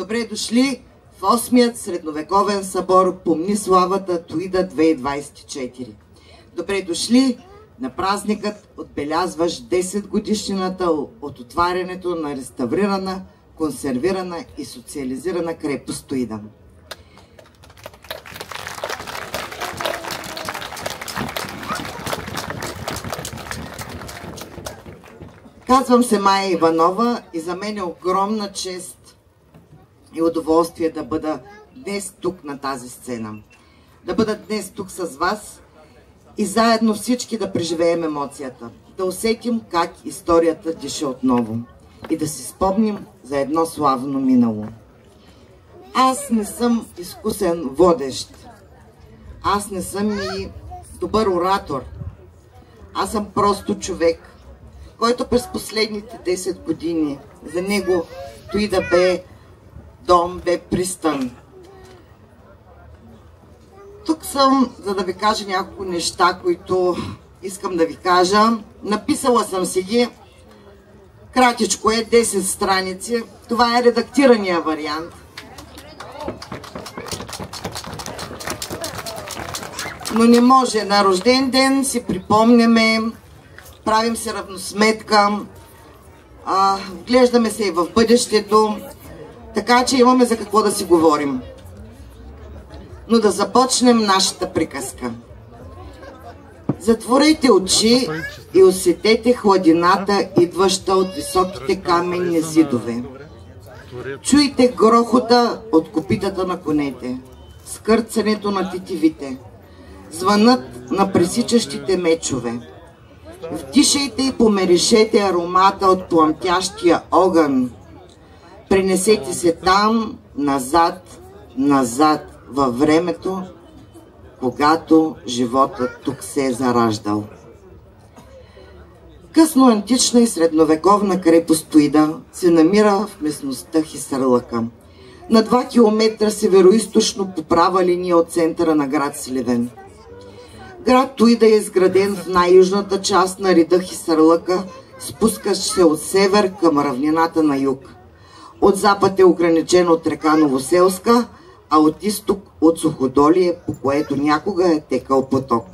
Добре дошли в 8-ият средновековен събор Помни славата Туида 2024. Добре дошли на празникът, отбелязващ 10 годишнината от отварянето на реставрирана, консервирана и социализирана крепост Туида. Казвам се Майя Иванова и за мен е огромна чест и удоволствие да бъда днес тук на тази сцена. Да бъда днес тук с вас и заедно всички да преживеем емоцията. Да усетим как историята диша отново и да си спомним за едно славно минало. Аз не съм изкусен водещ. Аз не съм и добър оратор. Аз съм просто човек, който през последните 10 години за него Туида бе дом, бе пристан. Тук съм, за да ви кажа няколко неща, които искам да ви кажа. Написала съм си ги. Кратичко е, 10 страници. Това е редактирания вариант. Но не може. На рожден ден си припомняме, правим се равносметка, вглеждаме се и в бъдещето, така че имаме за какво да си говорим. Но да започнем нашата приказка. Затворете очи и усетете хладината, идваща от високите каменни зидове. Чуйте грохота от копитата на конете, скърцането на тетивите, звънът на пресичащите мечове. Вдишайте и помиришете аромата от пламтящия огън. Пренесете се там, назад, назад, във времето, когато животът тук се е зараждал. Късно антична и средновековна крепост Туида се намира в местността Хисарлъка, на 2 км североизточно по права линия от центъра на град Сливен. Град Туида е изграден в най-южната част на рида Хисарлъка, спускащ се от север към равнината на юг. От запад е ограничен от река Новоселска, а от изток от Суходолие, по което някога е текал поток.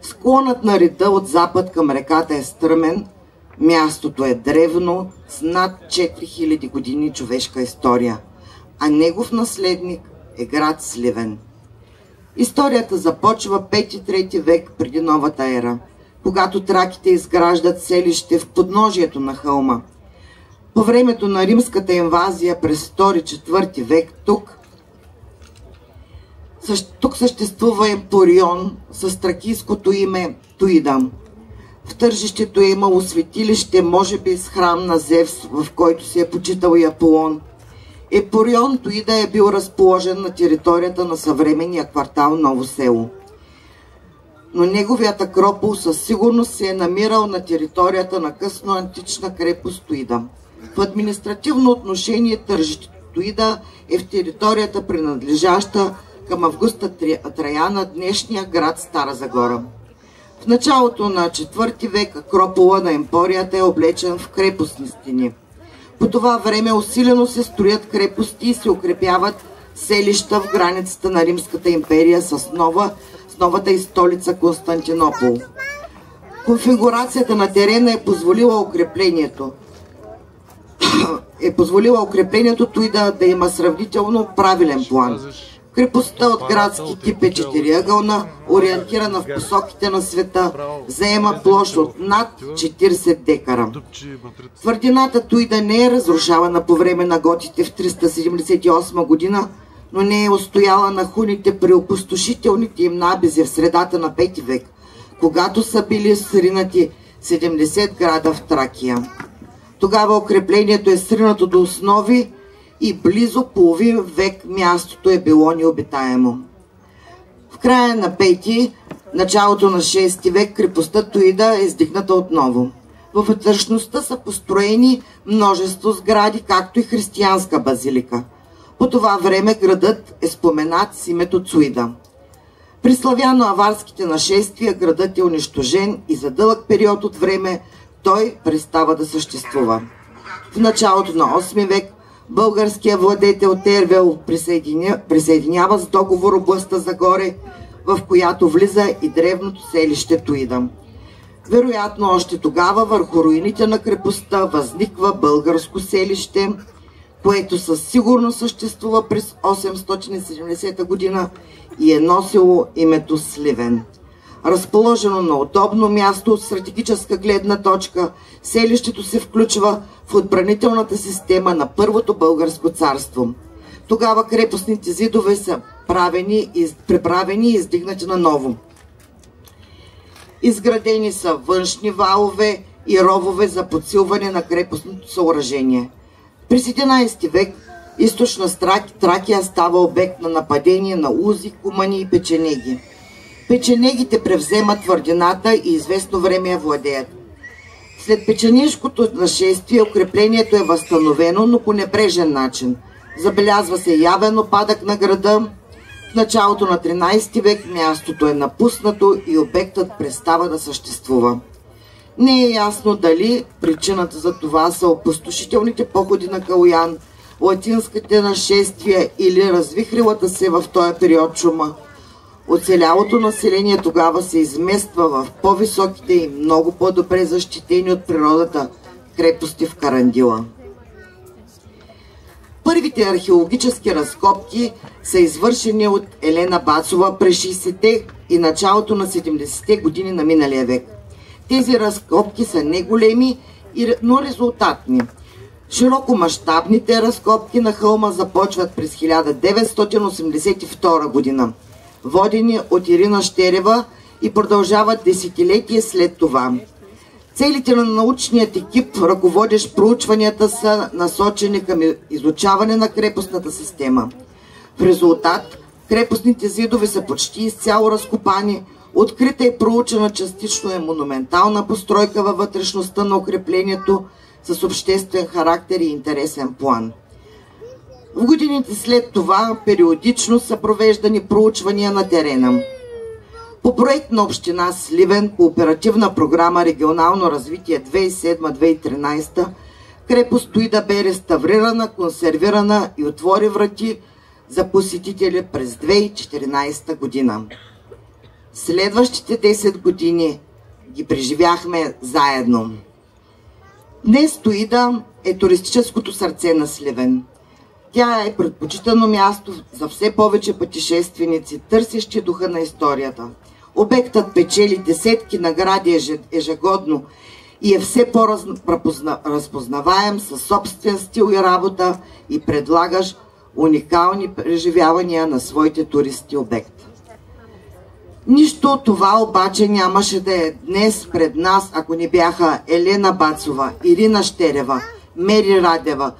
Склонът на рида от запад към реката е стръмен, мястото е древно, с над 4000 години човешка история, а негов наследник е град Сливен. Историята започва 5-3 век преди новата ера, когато траките изграждат селище в подножието на хълма. По времето на римската инвазия през 2-4 век тук съществува емпорион с тракийското име Туида. В тържището е имало светилище, може би с храм на Зевс, в който се е почитал и Аполон. Емпорион Туида е бил разположен на територията на съвременния квартал Ново село. Но неговият акропол със сигурност се е намирал на територията на късноантична крепост Туида. В административно отношение тържището Туида е в територията, принадлежаща към Августа Траяна, днешния град Стара Загора. В началото на 4 век акропола на емпорията е облечен в крепостни стени. По това време усилено се строят крепости и се укрепяват селища в границата на Римската империя с новата и столица Константинопол. Конфигурацията на терена е позволила укреплението Туида да има сравнително правилен план. Крепостта от градски тип е 4-ъгълна, ориентирана в посоките на света, заема площ от над 40 декара. Твърдината Туида не е разрушавана по време на готите в 378 година, но не е устояла на хуните при опустошителните им набези в средата на 5 век, когато са били сринати 70 града в Тракия. Тогава укреплението е сринато до основи и близо половин век мястото е било необитаемо. В края на 5-ти, началото на 6-ти век крепостта Туида е издигната отново. В вътрешността са построени множество сгради, както и християнска базилика. По това време градът е споменат с името Туида. При славяно-аварските нашествия градът е унищожен и за дълъг период от време той престава да съществува. В началото на 8 век Българският владетел Тервел присъединява с договор областта Загоре, в която влиза и древното селище Туида. Вероятно още тогава върху руините на крепостта възниква българско селище, което със сигурност съществува през 870 година и е носило името Сливен. Разположено на удобно място от стратегическа гледна точка, селището се включва в отбранителната система на Първото българско царство. Тогава крепостните зидове са преправени и издигнати наново. Изградени са външни валове и ровове за подсилване на крепостното съоръжение. През 11 век източна Тракия става обект на нападение на узи, кумани и печенеги. Печенегите превземат твърдината и известно време я владеят. След печенежкото нашествие укреплението е възстановено, но по небрежен начин. Забелязва се явен опадък на града. В началото на 13 век мястото е напуснато и обектът престава да съществува. Не е ясно дали причината за това са опустошителните походи на Калоян, латинските нашествия или развихрилата се в този период чума. Оцелялото население тогава се измества в по-високите и много по-добре защитени от природата крепости в Карандила. Първите археологически разкопки са извършени от Елена Бацова през 60-те и началото на 70-те години на миналия век. Тези разкопки са неголеми, но резултатни. Широкомащабните разкопки на хълма започват през 1982 година, водени от Ирина Щерева и продължават десетилетия след това. Целите на научният екип, ръководещ проучванията, са насочени към изучаване на крепостната система. В резултат, крепостните зидове са почти изцяло разкопани, открита и проучена частично е монументална постройка във вътрешността на укреплението с обществен характер и интересен план. В годините след това периодично са провеждани проучвания на терена. По проект на община Сливен по оперативна програма Регионално развитие 2007-2013 крепост Туида бе реставрирана, консервирана и отвори врати за посетители през 2014 година. Следващите 10 години ги преживяхме заедно. Днес Туида е туристическото сърце на Сливен. Тя е предпочитано място за все повече пътешественици, търсещи духа на историята. Обектът печели десетки награди ежегодно и е все по-разпознаваем със собствен стил и работа и предлагаш уникални преживявания на своите туристи обект. Нищо от това обаче нямаше да е днес пред нас, ако не бяха Елена Бацова, Ирина Щерева, Мери Радева,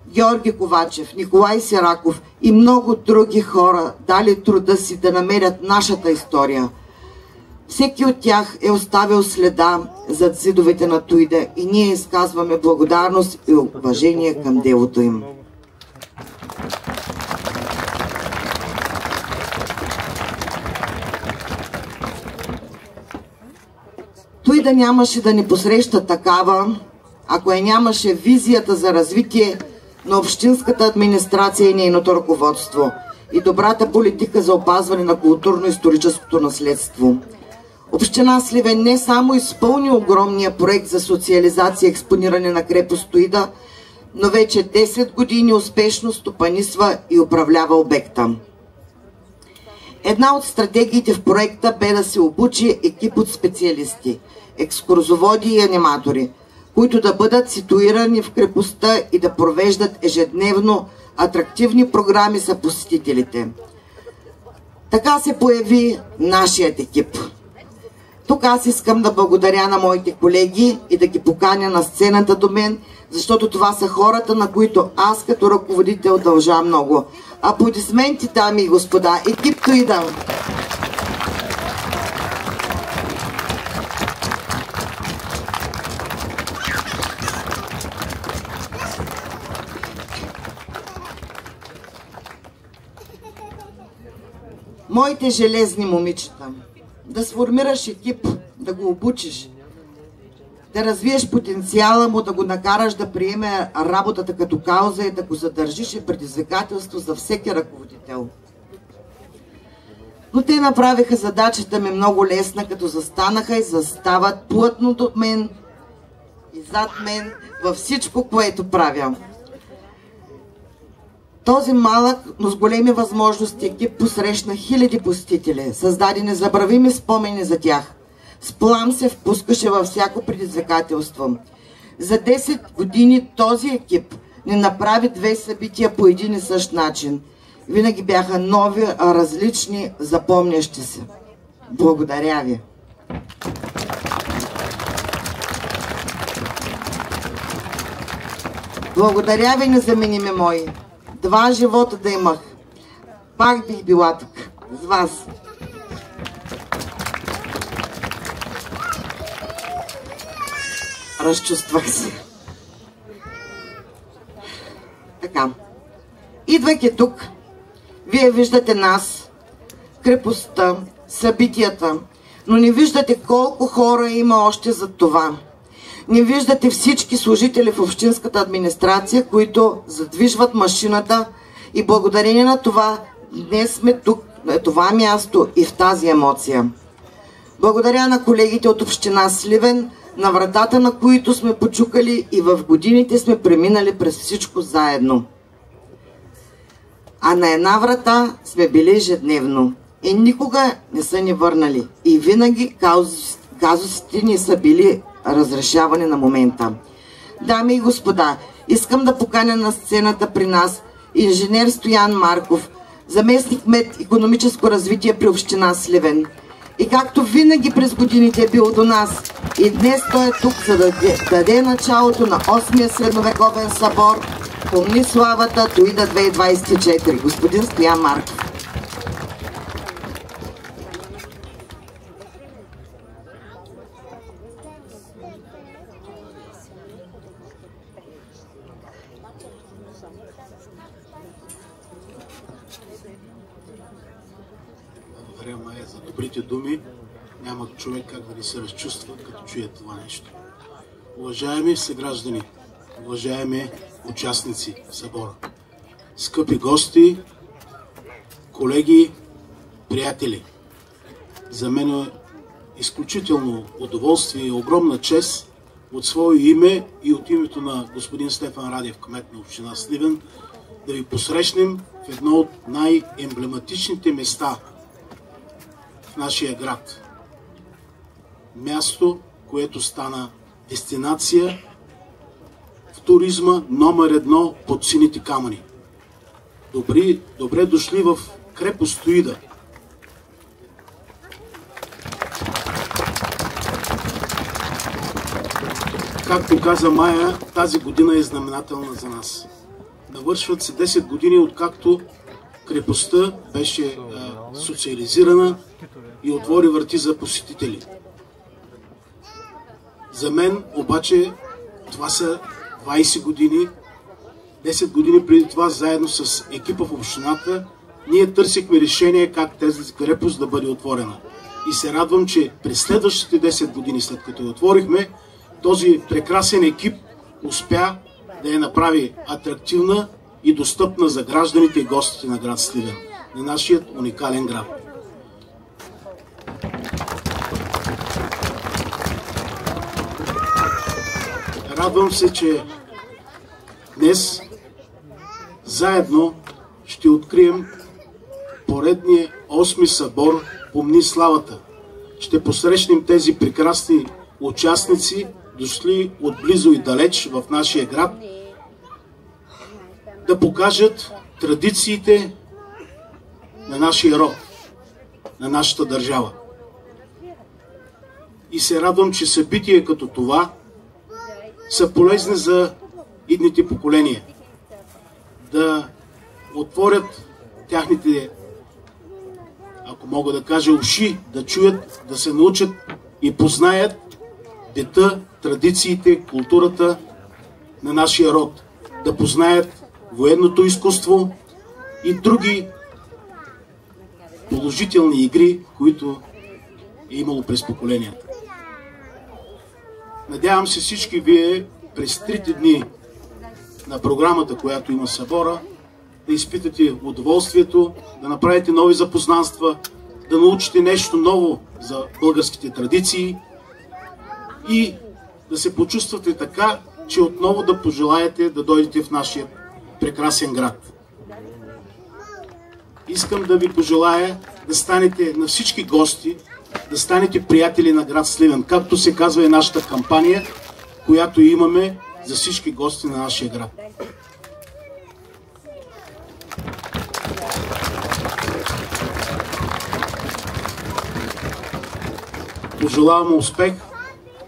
Георги Ковачев, Николай Сираков и много други хора дали труда си да намерят нашата история. Всеки от тях е оставил следа зад зидовете на Туида и ние изказваме благодарност и уважение към делото им. Туида нямаше да ни посреща такава, ако я нямаше визията за развитие на общинската администрация и нейното ръководство и добрата политика за опазване на културно-историческото наследство. Община Сливен не само изпълни огромния проект за социализация и експониране на крепост Туида, но вече 10 години успешно стопанисва и управлява обекта. Една от стратегиите в проекта бе да се обучи екип от специалисти, екскурзоводи и аниматори, които да бъдат ситуирани в крепостта и да провеждат ежедневно атрактивни програми за посетителите. Така се появи нашият екип. Тук аз искам да благодаря на моите колеги и да ги поканя на сцената до мен, защото това са хората, на които аз като ръководител дължа много. Аплодисменти, дами и господа, екип Туида! Моите железни момичета, да сформираш екип, да го обучиш, да развиеш потенциала му, да го накараш да приеме работата като кауза и да го задържиш е предизвикателство за всеки ръководител. Но те направиха задачата ми много лесна, като застанаха и застават плътно до мен и зад мен във всичко, което правя. Този малък, но с големи възможности екип посрещна хиляди посетители, създаде незабравими спомени за тях. С плам се впускаше във всяко предизвикателство. За 10 години този екип не направи 2 събития по един и същ начин. Винаги бяха нови, различни, запомнящи се. Благодаря ви! Благодаря ви, незаменими мои! 2 живота да имах. Пак бих била тук с вас. Разчувствах се. Така. Идвайки тук, вие виждате нас, крепостта, събитията, но не виждате колко хора има още за това. Не виждате всички служители в общинската администрация, които задвижват машината и благодарение на това днес сме тук, на това място и в тази емоция. Благодаря на колегите от община Сливен, на вратата на които сме почукали и в годините сме преминали през всичко заедно. А на една врата сме били ежедневно и никога не са ни върнали. И винаги казусите ни са били разрешавани на момента. Дами и господа, искам да поканя на сцената при нас инженер Стоян Марков, заместник-кмет икономическо развитие при община Сливен. И както винаги през годините е бил до нас, и днес той е тук, за да даде началото на 8-я средновековен събор "Помни славата, дойда 2024". Господин Стоян Марков. Благодаря, Майя, за добрите думи. Няма човек как да не се разчувства, като чуе това нещо. Уважаеми съграждани, уважаеми участници в събора, скъпи гости, колеги, приятели, за мен е изключително удоволствие и огромна чест от свое име и от името на господин Стефан Радев, кмет на община Сливен, да ви посрещнем в едно от най-емблематичните места в нашия град. Място, което стана дестинация в туризма номер 1 под сините камъни. Добре дошли в крепост Стоида. Както каза Майя, тази година е знаменателна за нас. Навършват се 10 години, откакто крепостта беше социализирана и отвори врати за посетители. За мен обаче това са 20 години. 10 години преди това, заедно с екипа в общината, ние търсихме решение как тази крепост да бъде отворена. И се радвам, че през следващите 10 години, след като я отворихме, този прекрасен екип успя да я направи атрактивна и достъпна за гражданите и гостите на град Сливен, на нашия уникален град. Радвам се, че днес заедно ще открием поредния 8-ми събор "Помни славата". Ще посрещнем тези прекрасни участници, дошли отблизо и далеч в нашия град, да покажат традициите на нашия род, на нашата държава. И се радвам, че събития като това са полезни за идните поколения. Да отворят тяхните, ако мога да кажа, уши, да чуят, да се научат и познаят бита, традициите, културата на нашия род. Да познаят военното изкуство и други положителни игри, които е имало през поколенията. Надявам се всички вие през 3 дни на програмата, която има събора, да изпитате удоволствието, да направите нови запознанства, да научите нещо ново за българските традиции и да се почувствате така, че отново да пожелаете да дойдете в нашия прекрасен град. Искам да ви пожелая да станете на всички гости, да станете приятели на град Сливен, както се казва и нашата кампания, която имаме за всички гости на нашия град. Пожелавам успех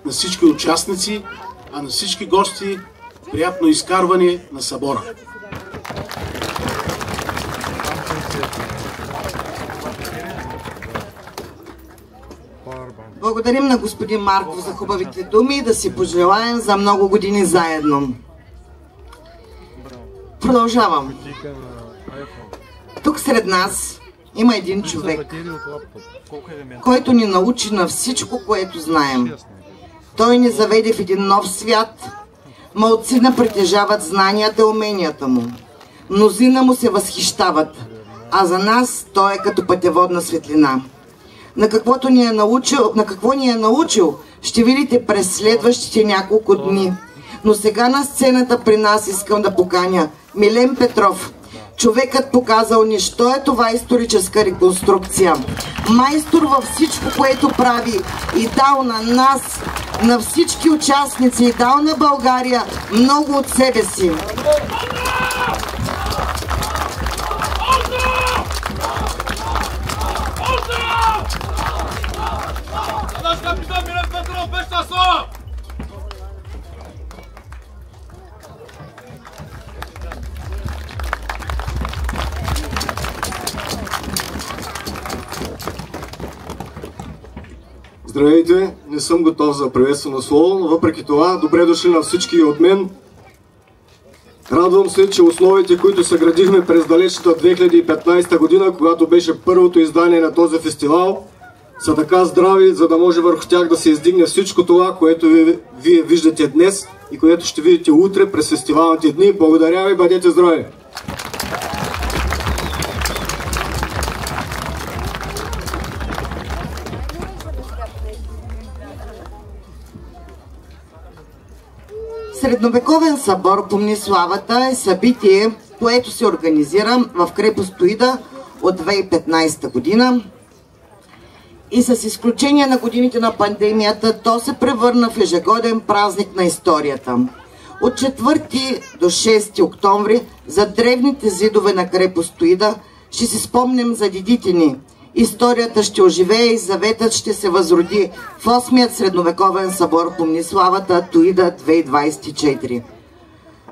на всички участници, а на всички гости приятно изкарване на събора. Благодарим на господин Марков за хубавите думи и да си пожелаем за много години заедно. Продължавам. Тук сред нас има един човек, който ни научи на всичко, което знаем. Той ни заведе в един нов свят. Малцина притежават знанията и уменията му. Мнозина му се възхищават, а за нас той е като пътеводна светлина. На какво ни е научил, ще видите през следващите няколко дни. Но сега на сцената при нас искам да поканя Милен Петров. Човекът показал ни, що е това историческа реконструкция. Майстор във всичко, което прави и дал на нас, на всички участници и дал на България много от себе си. Здравейте, не съм готов за приветствено слово, но въпреки това, добре дошли на всички от мен. Радвам се, че основите, които съградихме през далечната 2015 година, когато беше първото издание на този фестивал, са така здрави, за да може върху тях да се издигне всичко това, което вие виждате днес и което ще видите утре през фестивалните дни. Благодаря ви, бъдете здрави! Средновековен събор Помни славата е събитие, което се организира в крепост Стоида от 2015 година и с изключение на годините на пандемията, то се превърна в ежегоден празник на историята. От 4 до 6 октомври за древните зидове на крепост Стоида ще си спомним за дедите ни. Историята ще оживее и заветът ще се възроди в 8-ият средновековен събор Помни славата Стоида 2024.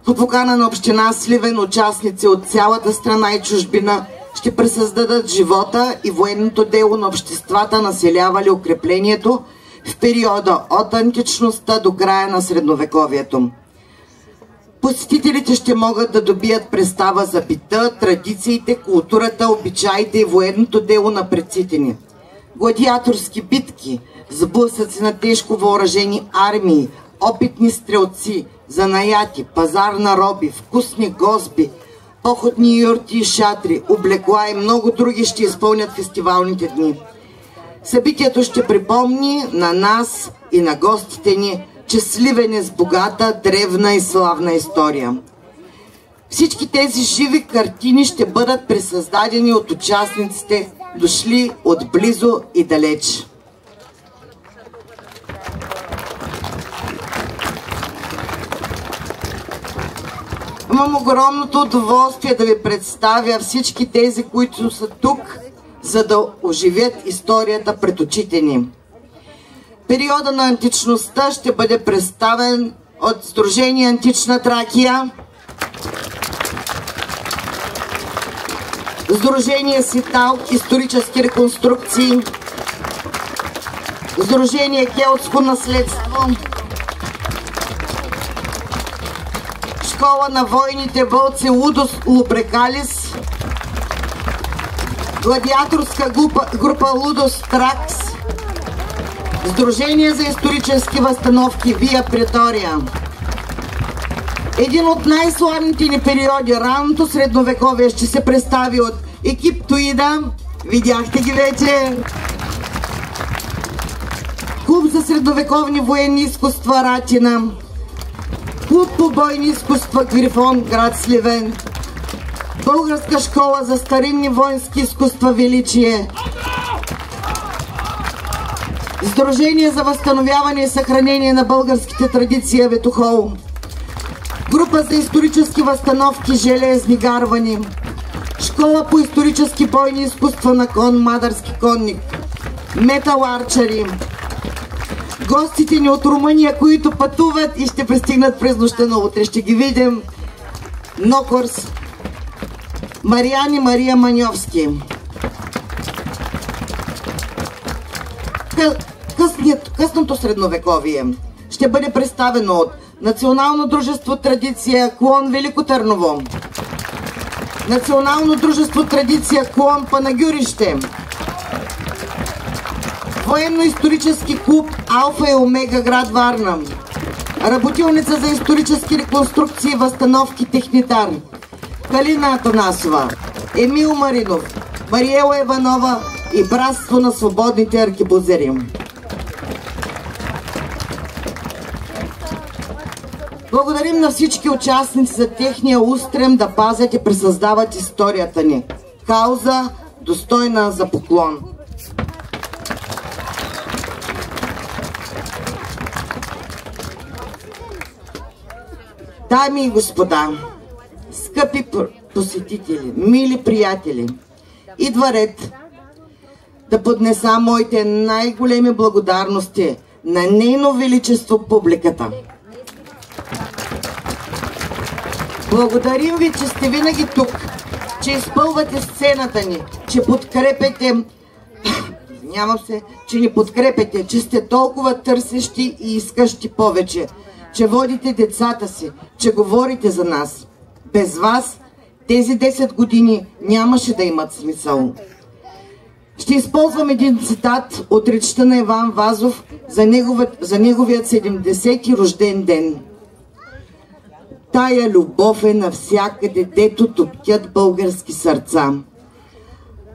По покана на община Сливен участници от цялата страна и чужбина ще пресъздадат живота и военното дело на обществата, населявали укреплението в периода от античността до края на средновековието. Посетителите ще могат да добият представа за бита, традициите, културата, обичаите и военното дело на предците ни. Гладиаторски битки, сблъсъци на тежко въоръжени армии, опитни стрелци, занаяти, пазар на роби, вкусни гозби, походни юрти и шатри, облекла и много други ще изпълнят фестивалните дни. Събитието ще припомни на нас и на гостите ни, че Сливен е с богата, древна и славна история. Всички тези живи картини ще бъдат пресъздадени от участниците, дошли от близо и далеч. Имам огромното удоволствие да ви представя всички тези, които са тук, за да оживят историята пред очите ни. Периода на античността ще бъде представен от Сдружение Антична Тракия, Сдружение Ситал исторически реконструкции, Сдружение Келтско наследство, Школа на войните вълци Лудос Лубрекалис, Гладиаторска група Лудос Тракс, Сдружение за исторически възстановки Вия Претория. Един от най-славните ни периоди, ранното средновековие, ще се представи от екип Туида. Видяхте ги вече. Клуб за средновековни военни изкуства Ратина. Клуб по бойни изкуства Грифон, град Сливен. Българска школа за старинни воински изкуства Величие. Сдружение за възстановяване и съхранение на българските традиции Ветохол. Група за исторически възстановки Железни гарвани. Школа по исторически бойни изкуства на кон Мадарски конник. Метал арчери. Гостите ни от Румъния, които пътуват и ще пристигнат през нощта на утре. Ще ги видим. Нокорс. Мариан и Мария Маньовски. Късното средновековие ще бъде представено от Национално дружество Традиция клон Велико Търново, Национално дружество Традиция клон Панагюрище, Военно-исторически клуб Алфа и Омега град Варна, Работилница за исторически реконструкции и възстановки Технитар, Калина Атанасова, Емил Маринов, Мариела Иванова и Братство на свободните аркебузери. Благодарим на всички участници за техния устрем да пазят и пресъздават историята ни. Кауза достойна за поклон. Дами и господа, скъпи посетители, мили приятели, идва ред да поднеса моите най-големи благодарности на Нейно Величество публиката. Благодарим ви, че сте винаги тук, че изпълвате сцената ни, че подкрепяте, че ни подкрепяте, че сте толкова търсещи и искащи повече, че водите децата си, че говорите за нас. Без вас тези 10 години нямаше да имат смисъл. Ще използвам един цитат от речта на Иван Вазов за неговият 70-ти рожден ден. Тая любов е навсякъде, дето топтят български сърца.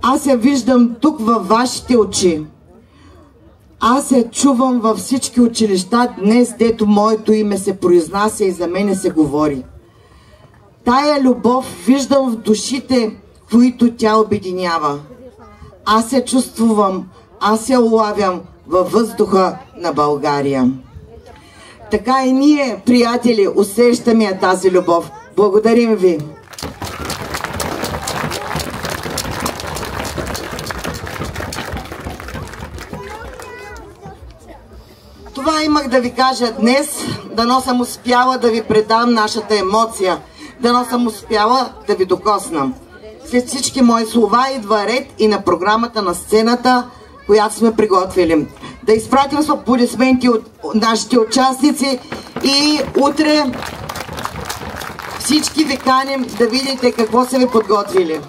Аз я виждам тук във вашите очи. Аз я чувам във всички училища днес, дето моето име се произнася и за мене се говори. Тая любов виждам в душите, които тя обединява. Аз я чувствувам, аз я улавям във въздуха на България. Така и ние, приятели, усещаме тази любов. Благодарим ви! Това имах да ви кажа днес, дано съм успяла да ви предам нашата емоция, дано съм успяла да ви докоснам. След всички мои слова идва ред и на програмата на сцената, която сме приготвили. Да изпратим с аплодисменти от нашите участници и утре всички ви каним да видите какво са ви подготвили.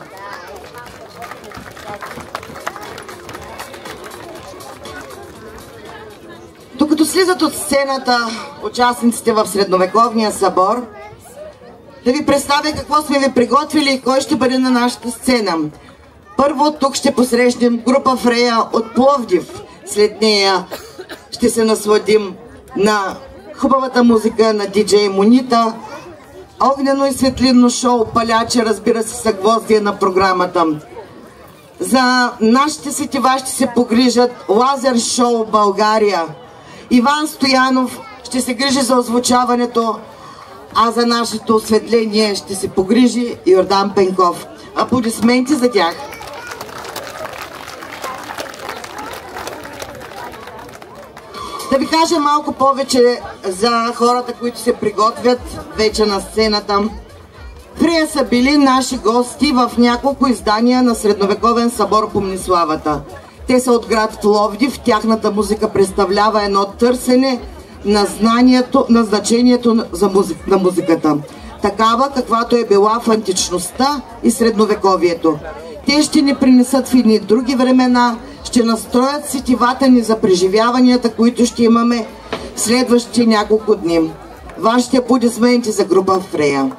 Докато слизат от сцената участниците в Средновековния събор, да ви представя какво сме ви приготвили и кой ще бъде на нашата сцена. Първо тук ще посрещнем група Фрея от Пловдив. След нея ще се насладим на хубавата музика на диджей Монита, огнено и светлинно шоу Паляче, разбира се, съгвоздие на програмата. За нашите сетива ще се погрижат Лазер Шоу България. Иван Стоянов ще се грижи за озвучаването, а за нашето осветление ще се погрижи Йордан Пенков. Аплодисменти за тях! Да ви кажа малко повече за хората, които се приготвят вече на сцената. Фрея са били наши гости в няколко издания на Средновековен събор по Мниславата. Те са от град Пловдив, тяхната музика представлява едно търсене на знанието, на значението на музиката. Такава, каквато е била в античността и Средновековието. Те ще ни принесат в едни други времена, ще настроят сетивата ни за преживяванията, които ще имаме в следващите няколко дни. Вашите аплодисменти за група Фрея.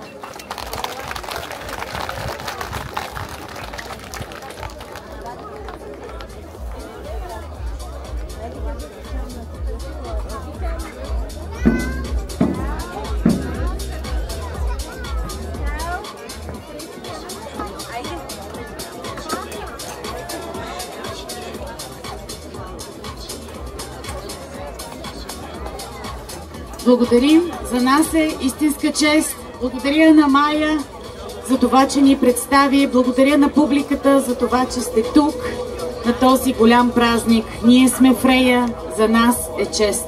Благодарим. За нас е истинска чест. Благодаря на Майя за това, че ни представи. Благодаря на публиката за това, че сте тук на този голям празник. Ние сме Фрея. За нас е чест.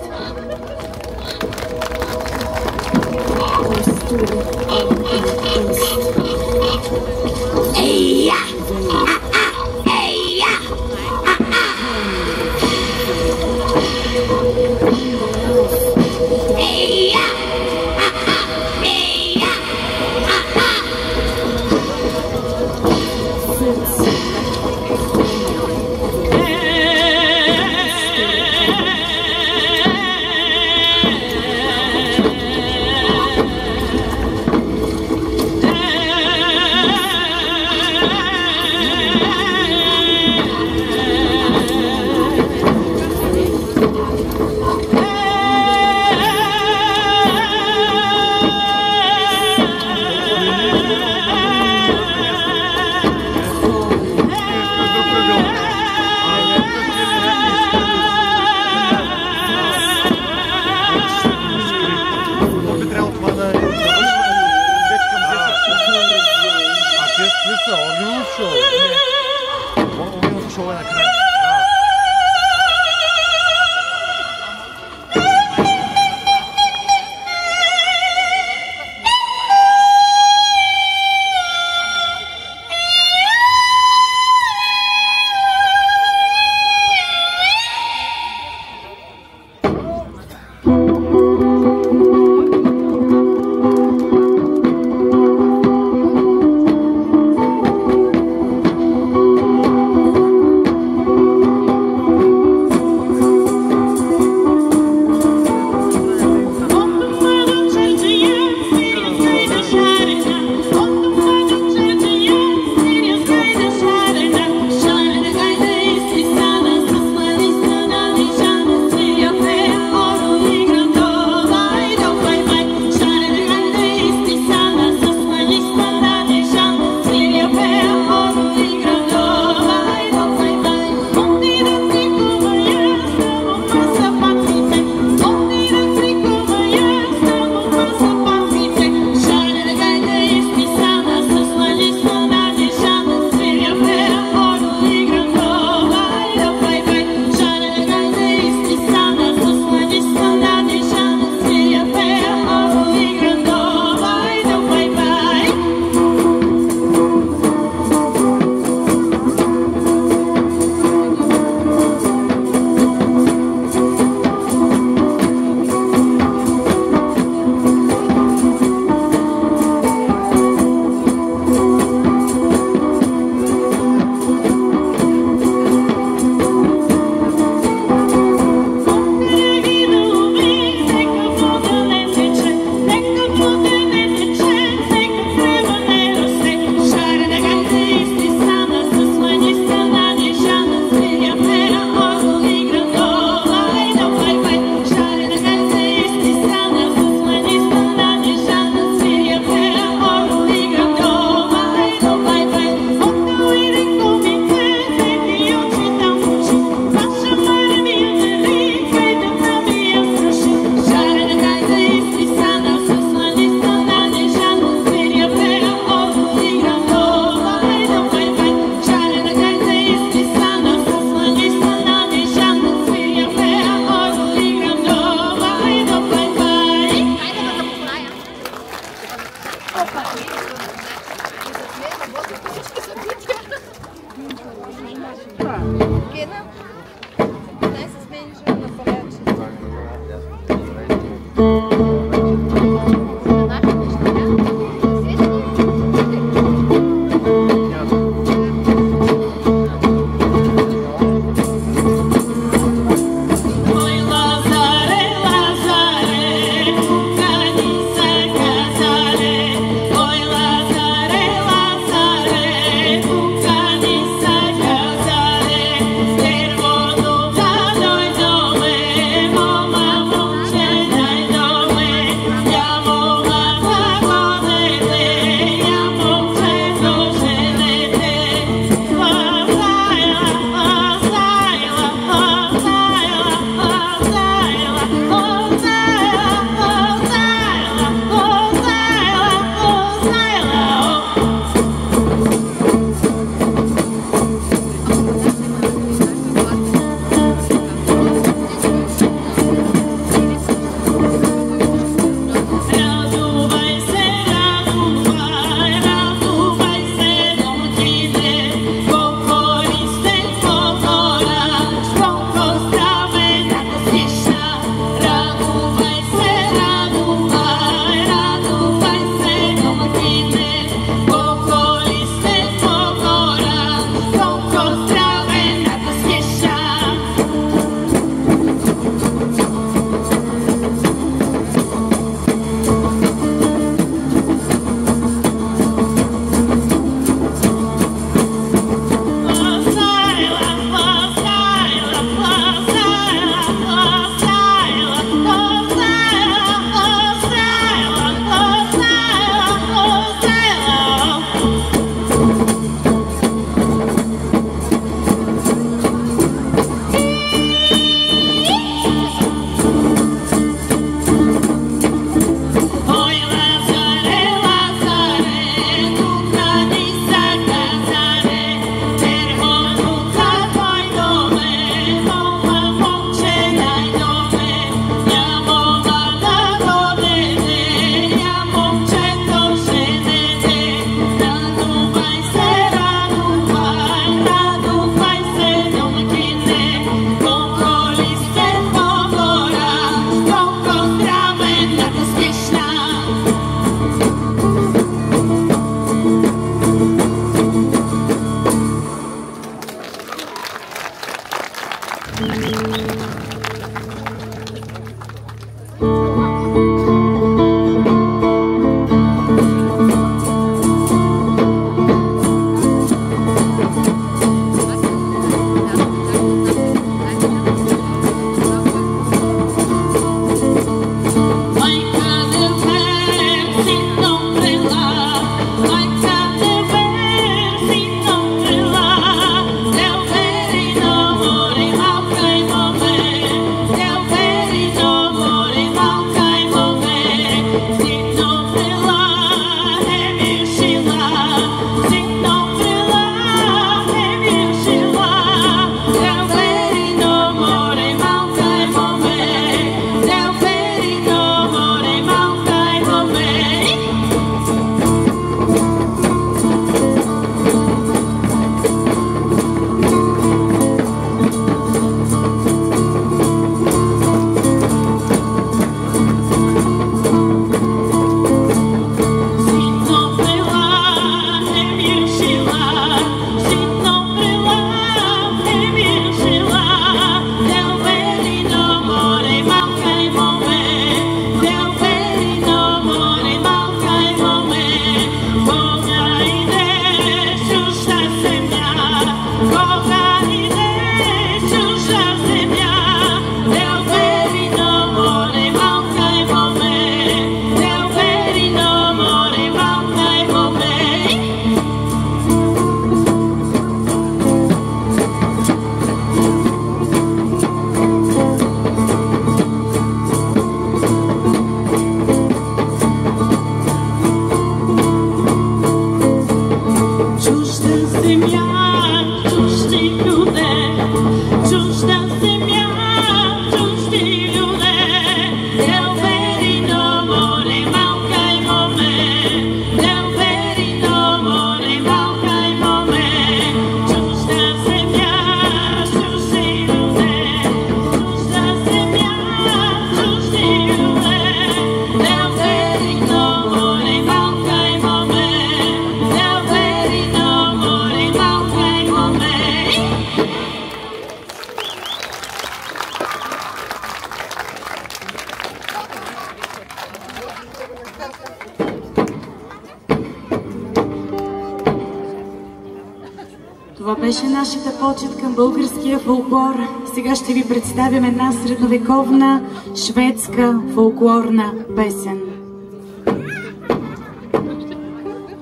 Това беше нашата почет към българския фолклор. Сега ще ви представим една средновековна шведска фолклорна песен.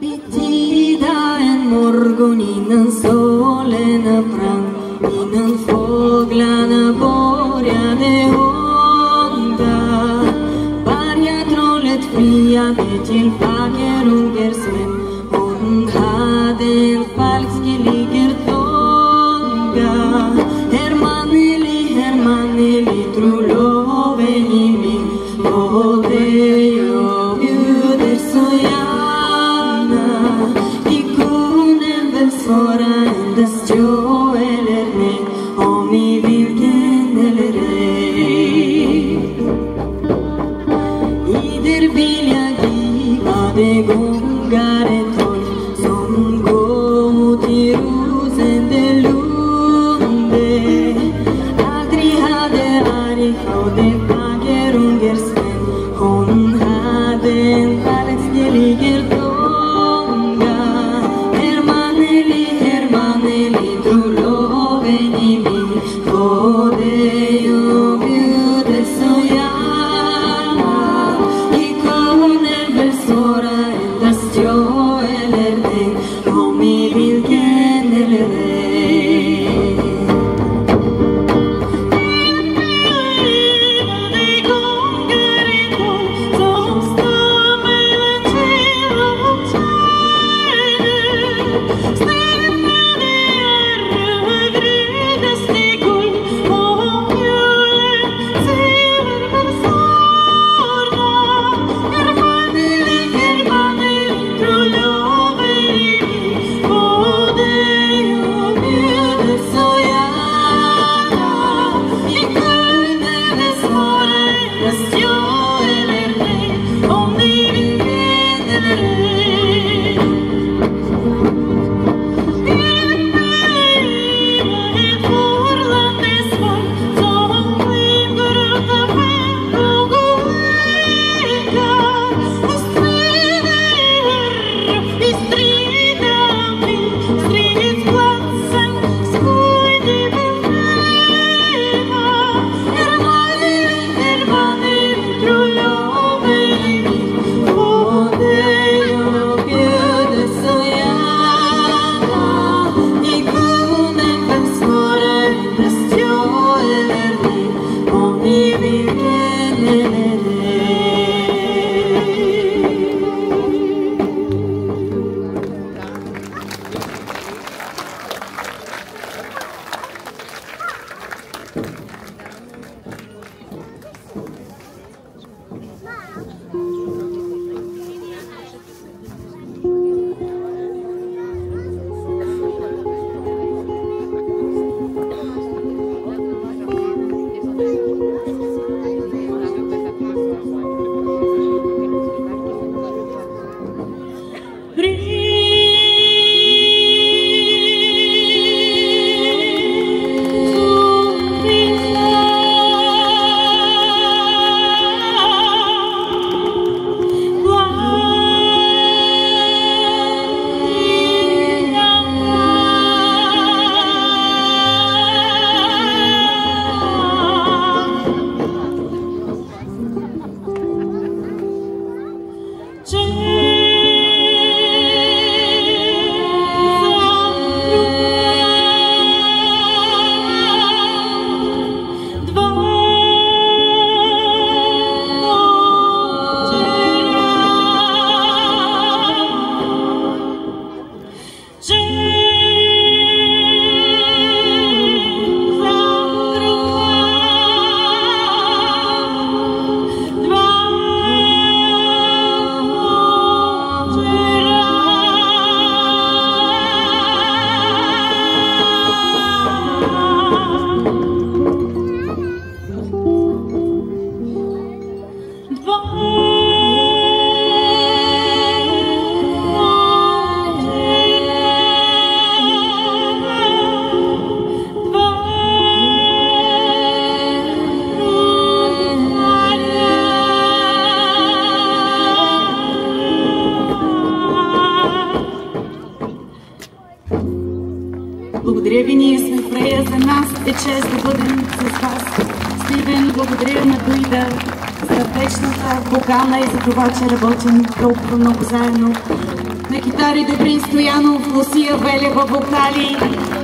Betida en morgon innan solen brann, innan fåglarna började sjunga, Vargatrollet friade till Fagerungers vän. Hon hade en falskeliger tunga. Hermaneli, tro loven i mig, och det jag bjuder så gärna. Ikonen väl svara endast ja eller nej, om ni vilken eller ej. Ider vill jag giva det gungar ett tolv som går mot i Rosendelunde. Aldrig hade Arik och det Fagerungers vän. Hon hade en falskeliger tunga. Hermaneli, tro loven i mig, och det jag bjuder så gärna. Ikonen vill svara endast ja eller nej, om i vilken eller ej. Благодаря ви, ние сме в Рея. За нас е чест да бъдем с вас. Стивен, благодаря на Дуида за вечната вокална и за това, че работим толкова много заедно. На китари Добрин Стоянов, Лусия Велева, вокали,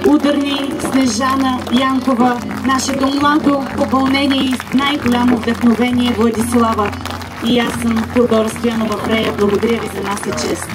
ударни Снежана Янкова, нашето младо попълнение и най-голямо вдъхновение Владислава. И аз съм Теодора Стоянова в Рея. Благодаря ви, за нас е чест.